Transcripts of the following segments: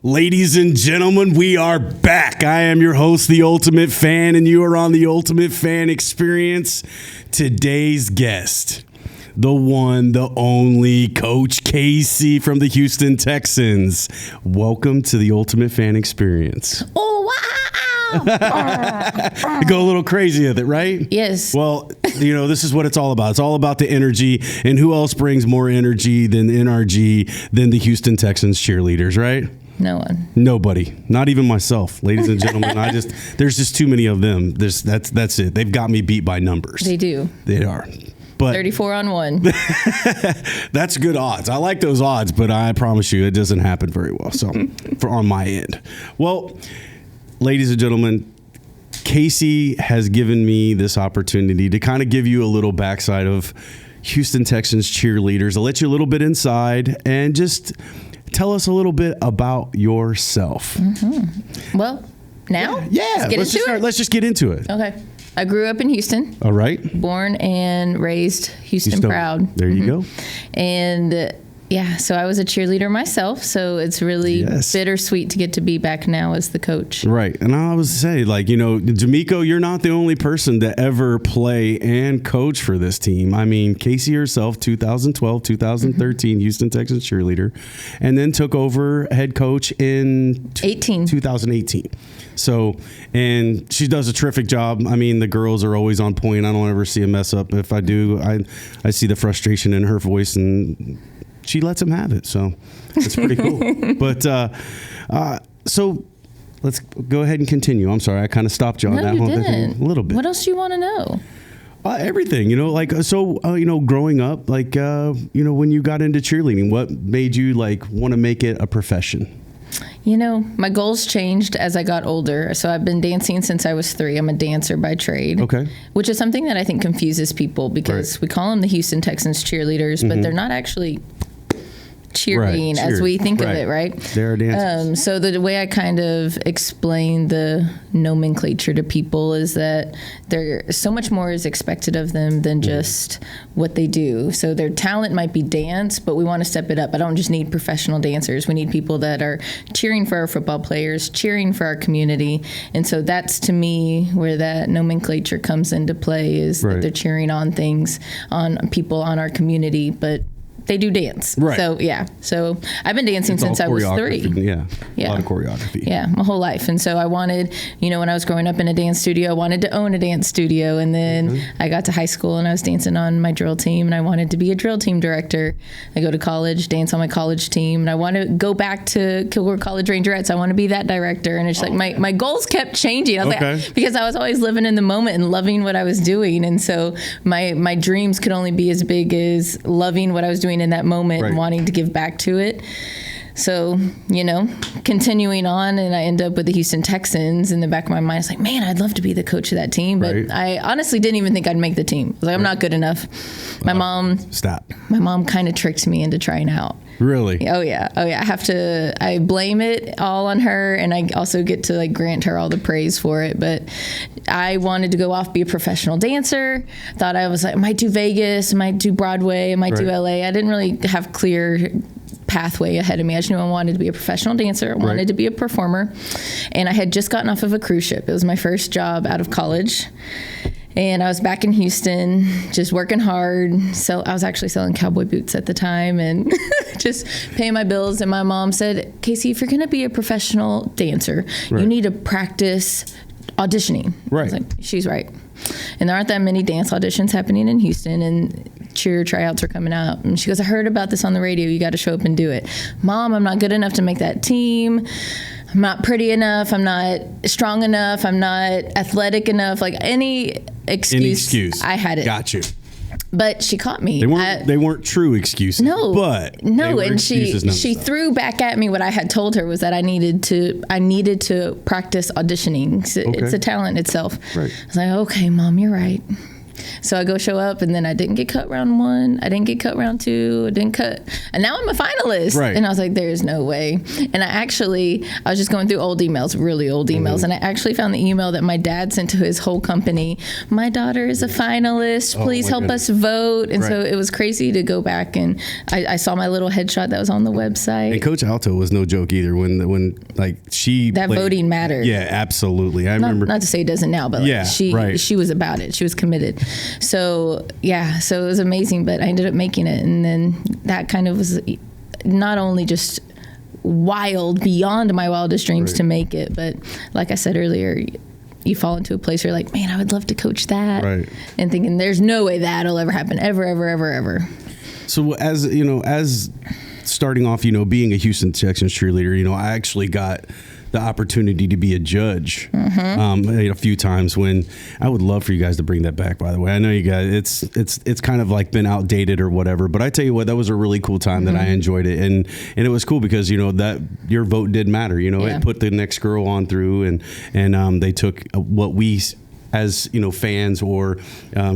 Ladies and gentlemen, we are back. I am your host, The Ultimate Fan, and you are on The Ultimate Fan Experience. Today's guest, the one, the only Coach Casey from the Houston Texans. Welcome to The Ultimate Fan Experience. Oh, wow. Go a little crazy with it, right? Yes. Well, this is what it's all about. It's all about the energy, and who else brings more energy than NRG than the Houston Texans cheerleaders, right? No one. Nobody. Not even myself, ladies and gentlemen. There's just too many of them. That's it. They've got me beat by numbers. They do. They are. But 34 on 1. That's good odds. I like those odds, but I promise you it doesn't happen very well. So on my end. Well, ladies and gentlemen, Casey has given me this opportunity to kind of give you a little backside of Houston Texans cheerleaders. I'll let you a little bit inside and just tell us a little bit about yourself. Mm-hmm. Well, now? Yeah. Let's just get into it. Okay. I grew up in Houston. All right. Born and raised Houston proud. There you go. And so I was a cheerleader myself. So it's really bittersweet to get to be back now as the coach. Right. And I always say, D'Amico, you're not the only person to ever play and coach for this team. I mean, Casey herself, 2012, 2013, Houston Texans cheerleader, and then took over head coach in 2018. So, and she does a terrific job. I mean, the girls are always on point. I don't ever see a mess up. If I do, I see the frustration in her voice, and she lets them have it. So it's pretty cool. But so let's go ahead and continue. I'm sorry. I kind of stopped you on that one a little bit. What else do you want to know? Everything, growing up, when you got into cheerleading, what made you want to make it a profession? My goals changed as I got older. So I've been dancing since I was 3. I'm a dancer by trade. Okay. Which is something that I think confuses people because we call them the Houston Texans cheerleaders, but they're not actually cheering as we think of it, right? They're dancers. So the way I kind of explain the nomenclature to people is that so much more is expected of them than just what they do. So their talent might be dance, but we want to step it up. I don't just need professional dancers. We need people that are cheering for our football players, cheering for our community. And so that's, to me, where that nomenclature comes into play is that they're cheering on things, on people, on our community, but they do dance. Right. So, So I've been dancing since I was 3. Yeah. A lot of choreography. Yeah, my whole life. And so I wanted, when I was growing up in a dance studio, I wanted to own a dance studio. And then I got to high school and I was dancing on my drill team and I wanted to be a drill team director. I go to college, dance on my college team, and I want to go back to Kilgore College Rangerettes. I want to be that director. And it's my goals kept changing. I was because I was always living in the moment and loving what I was doing. And so my dreams could only be as big as loving what I was doing in that moment and wanting to give back to it. So, continuing on, and I end up with the Houston Texans. In the back of my mind, it's like, man, I'd love to be the coach of that team. But I honestly didn't even think I'd make the team. I was like, I'm not good enough. My mom kind of tricked me into trying out. Really? Oh yeah. I blame it all on her, and I also get to grant her all the praise for it. But I wanted to go off, be a professional dancer. Thought I was I might do Vegas, I might do Broadway, I might do LA. I didn't really have clear pathway ahead of me. I just knew I wanted to be a professional dancer. I wanted to be a performer. And I had just gotten off of a cruise ship. It was my first job out of college. And I was back in Houston, just working hard. So I was actually selling cowboy boots at the time and just paying my bills. And my mom said, Casey, if you're going to be a professional dancer, you need to practice auditioning. Right. I was like, she's right. And there aren't that many dance auditions happening in Houston, and cheer tryouts are coming out. And she goes, I heard about this on the radio. You got to show up and do it. Mom, I'm not good enough to make that team. I'm not pretty enough. I'm not strong enough. I'm not athletic enough. Any excuse. I had it. Got you. But she caught me. They weren't true excuses. No, and she threw back at me what I had told her was that I needed to practice auditioning. It's a talent itself. Right. I was like, okay, Mom, you're right. So I go show up, and then I didn't get cut round 1. I didn't get cut round 2. I didn't cut. And now I'm a finalist. Right. And I was like, there's no way. And I was just going through old emails, really old emails. And I actually found the email that my dad sent to his whole company. My daughter is a finalist. Please help us vote. And so it was crazy to go back, and I saw my little headshot that was on the website. And Coach Alto was no joke either when like she that played, voting mattered. Yeah, absolutely. I remember. Not to say it doesn't now, but like she was about it. She was committed. So it was amazing, but I ended up making it. And then that kind of was not only just wild, beyond my wildest dreams to make it, but like I said earlier, you fall into a place where you're like, man, I would love to coach that. Right. And thinking there's no way that'll ever happen, ever. So as starting off, being a Houston Texans cheerleader, I actually got the opportunity to be a judge a few times. When I would love for you guys to bring that back, by the way. I know you guys, it's kind of like been outdated or whatever, but I tell you what, that was a really cool time that I enjoyed it. And it was cool because, that your vote did matter, it put the next girl on through, and they took what we as fans or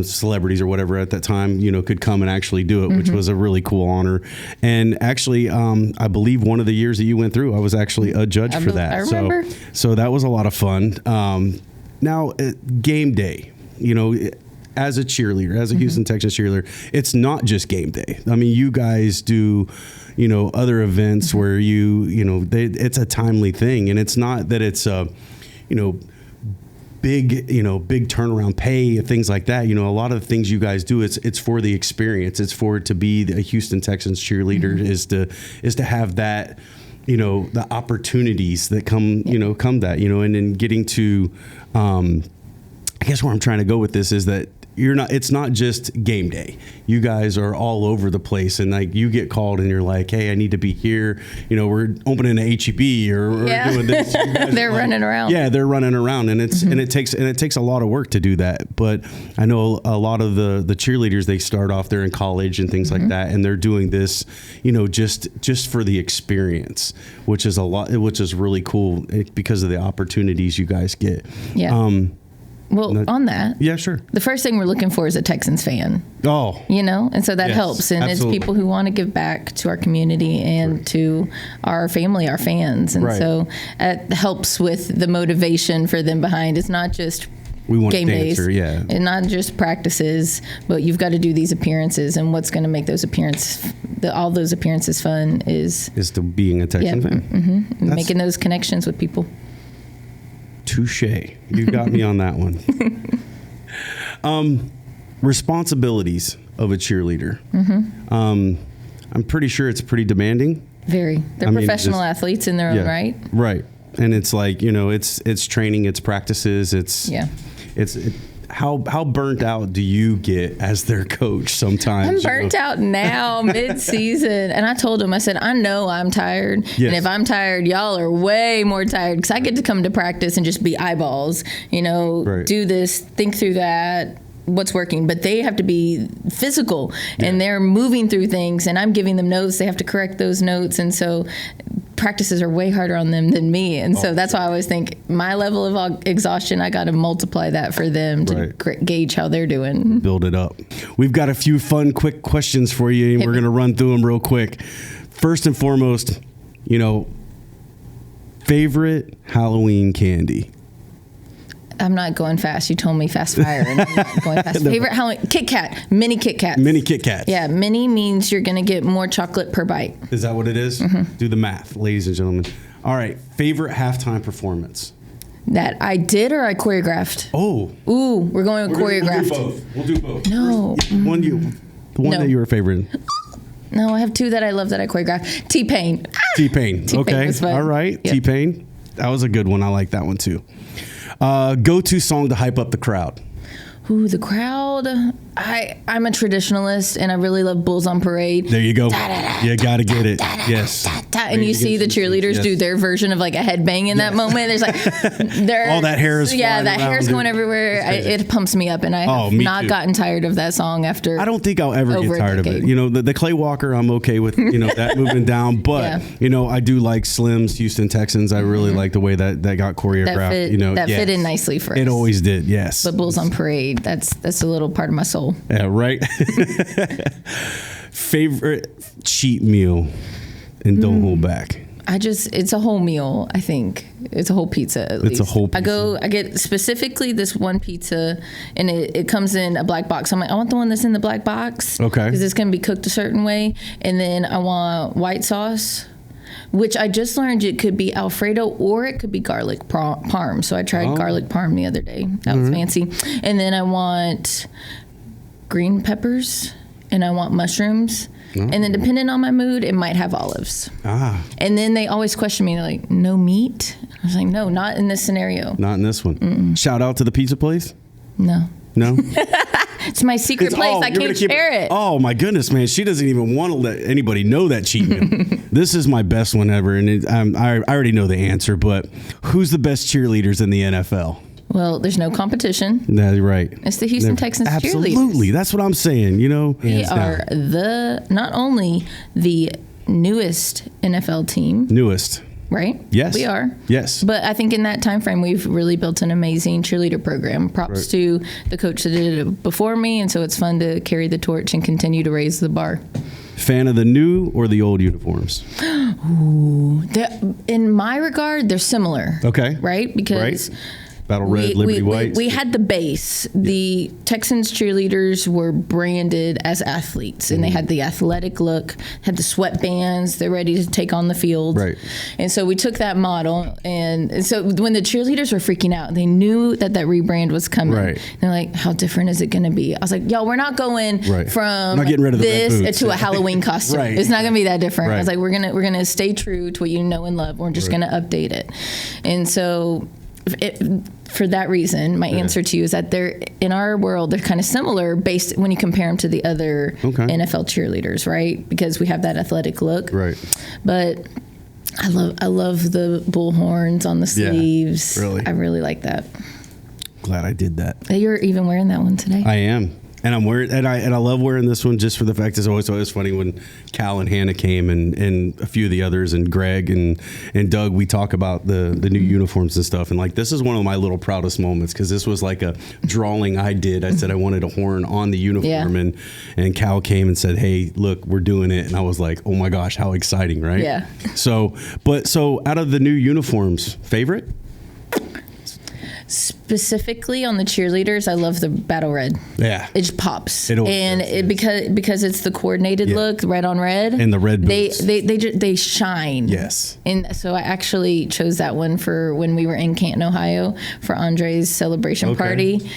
celebrities or whatever at that time could come and actually do it, which was a really cool honor. And actually I believe one of the years that you went through, I was actually a judge for that. I remember. So that was a lot of fun. Now game day, as a cheerleader, as a Houston Texans cheerleader, it's not just game day. I mean, you guys do other events where it's a timely thing, and it's not that it's big turnaround pay, things like that. A lot of the things you guys do, it's for the experience. It's for it to be a Houston Texans cheerleader is to have that, the opportunities that come that, and then getting to, I guess where I'm trying to go with this is that it's not just game day. You guys are all over the place, and like you get called and you're like, hey, I need to be here. We're opening an HEB or doing this. They're running around. Yeah, they're running around, and it takes a lot of work to do that. But I know a lot of the cheerleaders, they start off there in college and things like that, and they're doing this, just for the experience, which is really cool because of the opportunities you guys get. Yeah. Well, on that. Yeah, sure. The first thing we're looking for is a Texans fan. Oh. And so that helps. And absolutely. It's people who want to give back to our community and to our family, our fans. And so it helps with the motivation for them behind. It's not just game days. And not just practices, but you've got to do these appearances. And what's going to make those all those appearances fun is to being a Texan fan. Making those connections with people. Touche. You got me on that one. Responsibilities of a cheerleader. I'm pretty sure it's pretty demanding. Very. They're professional athletes in their own right. Right. And it's like, it's training, it's practices, how burnt out do you get as their coach sometimes? I'm burnt out now, mid-season. And I told him, I said, I know I'm tired. Yes. And if I'm tired, y'all are way more tired because I get to come to practice and just be eyeballs, do this, think through that, what's working. But they have to be physical and they're moving through things, and I'm giving them notes. They have to correct those notes. And so practices are way harder on them than me. And so that's why I always think my level of exhaustion, I got to multiply that for them to gauge how they're doing. Build it up. We've got a few fun, quick questions for you, and we're going to run through them real quick. First and foremost, favorite Halloween candy? I'm not going fast. You told me fast fire, and I'm not going fast. Favorite Halloween? Kit Kat. Mini Kit Kats. Mini Kit Kats. Yeah, mini means you're going to get more chocolate per bite. Is that what it is? Do the math, ladies and gentlemen. All right. Favorite halftime performance? That I did or I choreographed? Oh. Ooh, we're going with choreographed. We'll do both. No. The one that you were favoring. No, I have two that I love that I choreographed. T-Pain. T-Pain. Okay. Was fun. All right. Yep. T-Pain. That was a good one. I like that one too. Go-to song to hype up the crowd. Ooh, the crowd. I'm a traditionalist, and I really love Bulls on Parade. There you go. You got to get it. Yes. And you see the cheerleaders do their version of like a headbang in that moment. There's like, all that hair is flying that hair's going everywhere. It pumps me up, and I have not gotten tired of that song after. I don't think I'll ever get tired of it. The Clay Walker, I'm okay with, that moving down. But, I do like Slim's Houston Texans. I really like the way that got choreographed. That fit in nicely for us. It always did, yes. But Bulls on Parade. that's a little part of my soul. Yeah, right. Favorite cheat meal, and don't hold back. It's a whole meal. I think it's a whole pizza. At least. It's a whole pizza. I get specifically this one pizza, and it comes in a black box. I'm like, I want the one that's in the black box. Okay. Because it's going to be cooked a certain way. And then I want white sauce, which I just learned it could be Alfredo or it could be garlic parm. So I tried garlic parm the other day. That was fancy. And then I want green peppers, and I want mushrooms. And then depending on my mood, it might have olives. And then they always question me, they're like, no meat? I was like, no, not in this scenario. Not in this one. Mm-mm. Shout out to the pizza place? No. It's my secret place. I can't share it. Oh my goodness, man. She doesn't even want to let anybody know that cheat meal. This is my best one ever. And I already know the answer, but who's the best cheerleaders in the NFL? Well, there's no competition. That's right. It's the Houston Texans cheerleaders. Absolutely. That's what I'm saying, We are not only the newest NFL team. Newest. Right? Yes. We are. Yes. But I think in that time frame, we've really built an amazing cheerleader program. Props to the coach that did it before me, and so it's fun to carry the torch and continue to raise the bar. Fan of the new or the old uniforms? Ooh. In my regard, they're similar. Okay. Right? Because... Battle Red, Liberty White. We had the base. The Texans cheerleaders were branded as athletes, and they had the athletic look, had the sweatbands. They're ready to take on the field. Right. And so we took that model, and so when the cheerleaders were freaking out, they knew that rebrand was coming. Right. They're like, how different is it going to be? I was like, y'all, we're not going from not getting rid of this to a Halloween costume. Right. It's not going to be that different. Right. I was like, we're gonna stay true to what you know and love. We're just going to update it. And so for that reason, my answer to you is that they're in our world, they're kind of similar based when you compare them to the other NFL cheerleaders, right? Because we have that athletic look. Right. But I love the bull horns on the sleeves. Really. I really like that. Glad I did that. You're even wearing that one today. I am. And I'm wearing, and I love wearing this one just for the fact it's always funny when Cal and Hannah came and a few of the others and Greg and Doug, we talk about the new uniforms and stuff. And like, this is one of my little proudest moments because this was like a drawing I did. I said I wanted a horn on the uniform and Cal came and said, hey, look, we're doing it. And I was like, oh my gosh, how exciting, right? Yeah. So out of the new uniforms, favorite? Specifically on the cheerleaders, I love the battle red. Yeah, it just pops, and because it's the coordinated look, red on red, and the red boots. They shine. Yes, and so I actually chose that one for when we were in Canton, Ohio, for Andre's celebration party.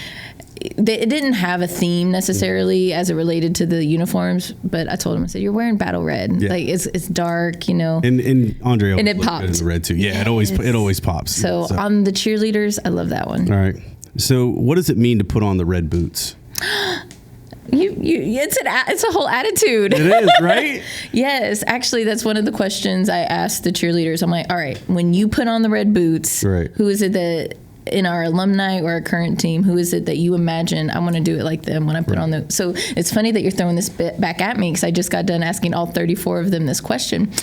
It didn't have a theme necessarily as it related to the uniforms, but I told him, I said, "You're wearing battle red. Like it's dark, And Andre and it popped. In the red too. Yeah, it always pops. So on the cheerleaders, I love that one. All right. So what does it mean to put on the red boots? It's a whole attitude. It is, right? Yes. Actually, that's one of the questions I asked the cheerleaders. I'm like, all right, when you put on the red boots, who is it that in our alumni or our current team, who is it that you imagine I want to do it like them when I put on the... So it's funny that you're throwing this bit back at me because I just got done asking all 34 of them this question.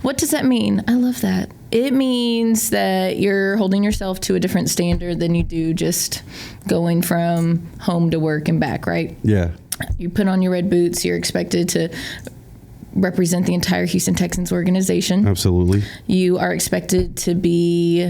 What does that mean? I love that. It means that you're holding yourself to a different standard than you do just going from home to work and back, right? Yeah. You put on your red boots, you're expected to represent the entire Houston Texans organization. Absolutely. You are expected to be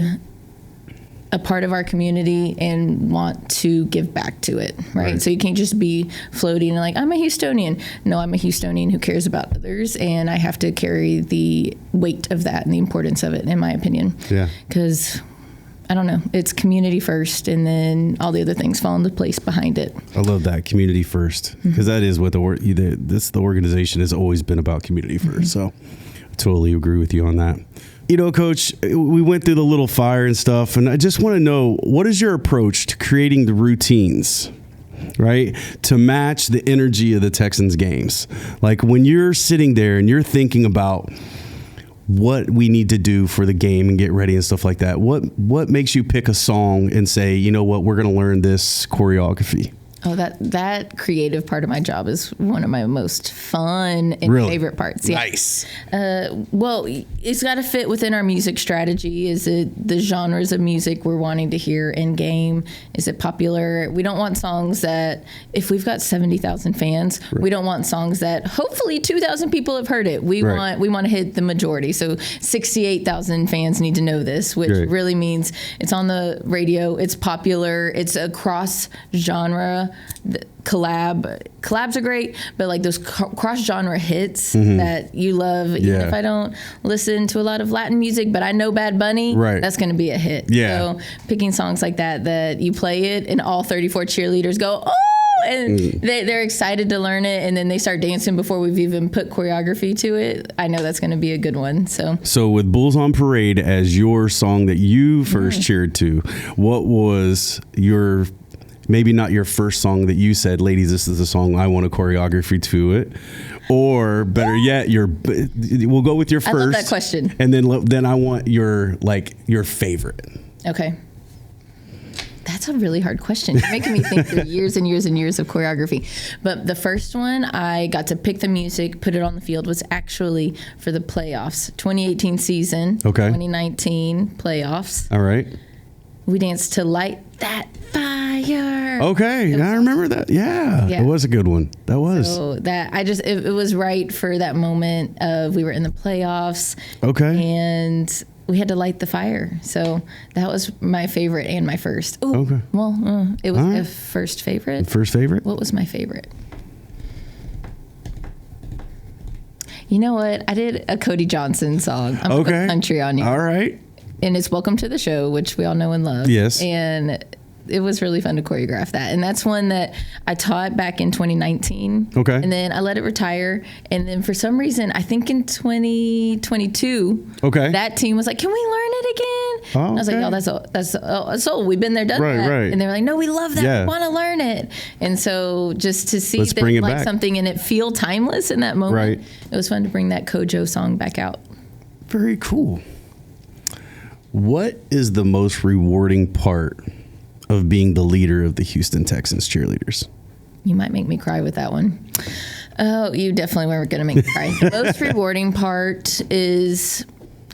a part of our community and want to give back to it, right? So you can't just be floating and like, I'm a Houstonian. No, I'm a Houstonian who cares about others, and I have to carry the weight of that and the importance of it, in my opinion. Yeah. Because, I don't know, it's community first, and then all the other things fall into place behind it. I love that, community first, because that is what the organization has always been about, community first. So I totally agree with you on that. Coach, we went through the little fire and stuff, and I just want to know, what is your approach to creating the routines, right, to match the energy of the Texans games? Like when you're sitting there and you're thinking about what we need to do for the game and get ready and stuff like that, what makes you pick a song and say, you know what, we're going to learn this choreography? Oh, that creative part of my job is one of my most fun and favorite parts. Yeah. Nice. Well, it's got to fit within our music strategy. Is it the genres of music we're wanting to hear in game? Is it popular? We don't want songs that, if we've got 70,000 fans, we don't want songs that hopefully 2,000 people have heard it. We want to hit the majority. So 68,000 fans need to know this, which really means it's on the radio, it's popular, it's a cross genre. Collabs are great, but like those cross genre hits that you love, even if I don't listen to a lot of Latin music, but I know Bad Bunny, that's going to be a hit. So picking songs like that you play it and all 34 cheerleaders go, oh, and they're excited to learn it, and then they start dancing before we've even put choreography to it. I know that's going to be a good one. So with Bulls on Parade as your song that you first cheered to, what was your, maybe not your first song that you said, ladies, this is the song I want a choreography to it, or better yet, we'll go with your first. I love that question. And then I want your favorite. Okay. That's a really hard question. You're making me think through years and years and years of choreography. But the first one, I got to pick the music, put it on the field, was actually for the playoffs. 2018 season, 2019 playoffs. All right. We danced to Light That Fire. Okay, I remember that. Yeah, it was a good one. That was. So it was right for that moment of, we were in the playoffs. Okay. And we had to light the fire. So that was my favorite and my first. Ooh, okay. Well, it was my first favorite. First favorite? What was my favorite? You know what? I did a Cody Johnson song. I'm gonna put Country on You. All right. And it's Welcome to the Show, which we all know and love. Yes. And it was really fun to choreograph that. And that's one that I taught back in 2019. Okay. And then I let it retire. And then for some reason, I think in 2022, that team was like, can we learn it again? Oh, and I was like, that's old. We've been there, done that. Right. And they were like, no, we love that. We want to learn it. And so just to see them like back. Something and it feel timeless in that moment, it was fun to bring that Kojo song back out. Very cool. What is the most rewarding part of being the leader of the Houston Texans cheerleaders? You might make me cry with that one. Oh, you definitely weren't going to make me cry. The most rewarding part is,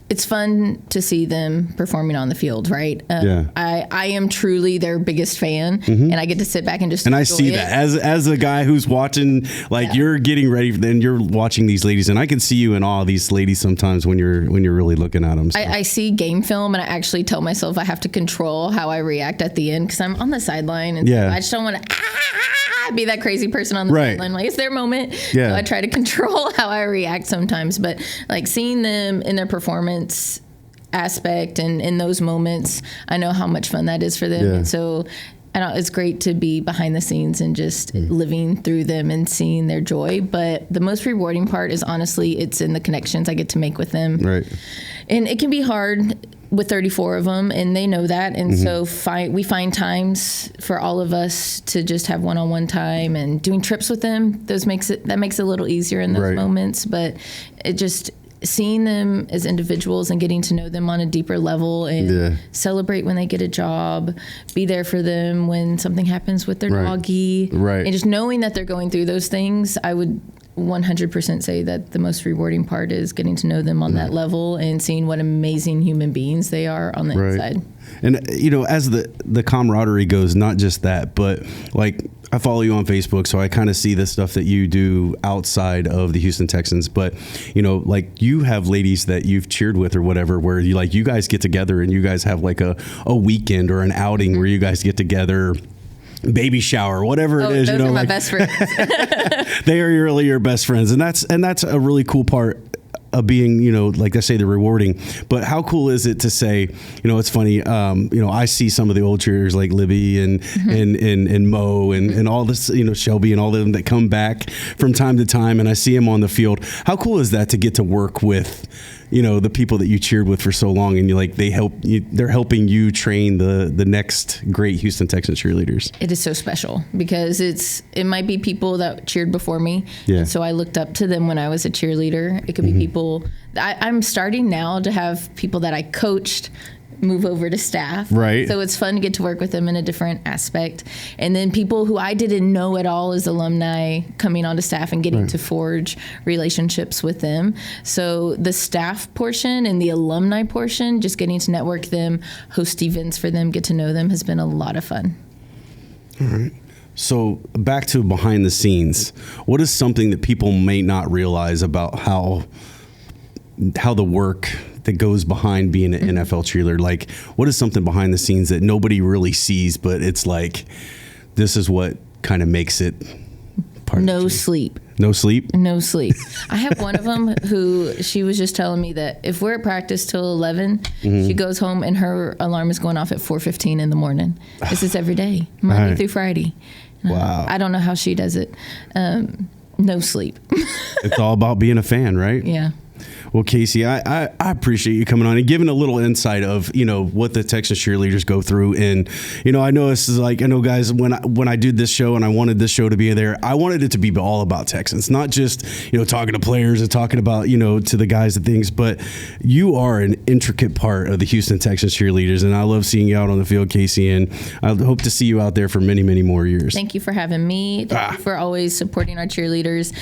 it's fun to see them performing on the field, right? I am truly their biggest fan, and I get to sit back and just enjoy I see it. that as a guy who's watching, you're getting ready, then you're watching these ladies, and I can see you in awe of these ladies sometimes when you're really looking at them. So. I see game film, and I actually tell myself I have to control how I react at the end because I'm on the sideline, and so I just don't want to be that crazy person on the sideline. Like, it's their moment. So I try to control how I react sometimes, but like seeing them in their performance aspect and in those moments, I know how much fun that is for them. And so it's great to be behind the scenes and just living through them and seeing their joy. But the most rewarding part is honestly, it's in the connections I get to make with them. Right. And it can be hard with 34 of them, and they know that. And so we find times for all of us to just have one-on-one time, and doing trips with them, that makes it a little easier in those moments. But it just, seeing them as individuals and getting to know them on a deeper level, and celebrate when they get a job, be there for them when something happens with their doggy, and just knowing that they're going through those things, I would 100% say that the most rewarding part is getting to know them on that level and seeing what amazing human beings they are on the inside. And, as the camaraderie goes, not just that, but like, I follow you on Facebook, so I kind of see the stuff that you do outside of the Houston Texans. But, like, you have ladies that you've cheered with or whatever, where you guys get together and you guys have like a weekend or an outing where you guys get together, baby shower, whatever it is. Those are my best friends. They are really your best friends, and that's a really cool part of being, like I say, the rewarding. But how cool is it to say, it's funny, I see some of the old cheerleaders like Libby and Mo and all this, Shelby and all of them that come back from time to time, and I see them on the field. How cool is that to get to work with, the people that you cheered with for so long, and they're helping you train the next great Houston Texans cheerleaders. It is so special because it might be people that cheered before me. And so I looked up to them when I was a cheerleader. It could be people, I'm starting now to have people that I coached move over to staff. Right. So it's fun to get to work with them in a different aspect. And then people who I didn't know at all as alumni coming onto staff and getting to forge relationships with them. So the staff portion and the alumni portion, just getting to network them, host events for them, get to know them, has been a lot of fun. All right. So back to behind the scenes, what is something that people may not realize about how the work that goes behind being an NFL cheerleader? Like, what is something behind the scenes that nobody really sees, but it's like, this is what kind of makes it part of No sleep. No sleep? No sleep. I have one of them who, she was just telling me that if we're at practice till 11, she goes home and her alarm is going off at 4:15 in the morning. This is every day, Monday through Friday. Wow. I don't know how she does it. No sleep. It's all about being a fan, right? Yeah. Well, Casey, I appreciate you coming on and giving a little insight of, what the Texas cheerleaders go through. And, I know this is like, I know guys, when I did this show and I wanted this show to be there, I wanted it to be all about Texans, not just, talking to players and talking about, to the guys and things, but you are an intricate part of the Houston Texans cheerleaders. And I love seeing you out on the field, Casey, and I hope to see you out there for many, many more years. Thank you for having me. Thank you for always supporting our cheerleaders.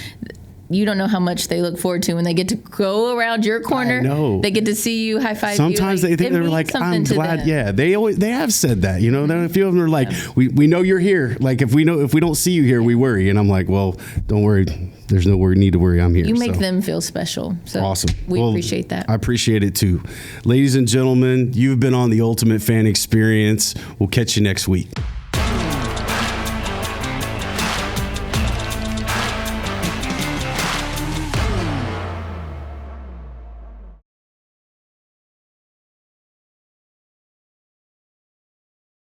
You don't know how much they look forward to when they get to go around your corner. I know. They get to see you, high five. Sometimes you. they think they're like, I'm glad. Yeah, they have said that. A few of them are like, we know you're here. Like if we don't see you here, we worry. And I'm like, well, don't worry. There's no need to worry. I'm here. You make them feel special. So awesome. We appreciate that. I appreciate it too. Ladies and gentlemen, you've been on the Ultimate Fan Experience. We'll catch you next week.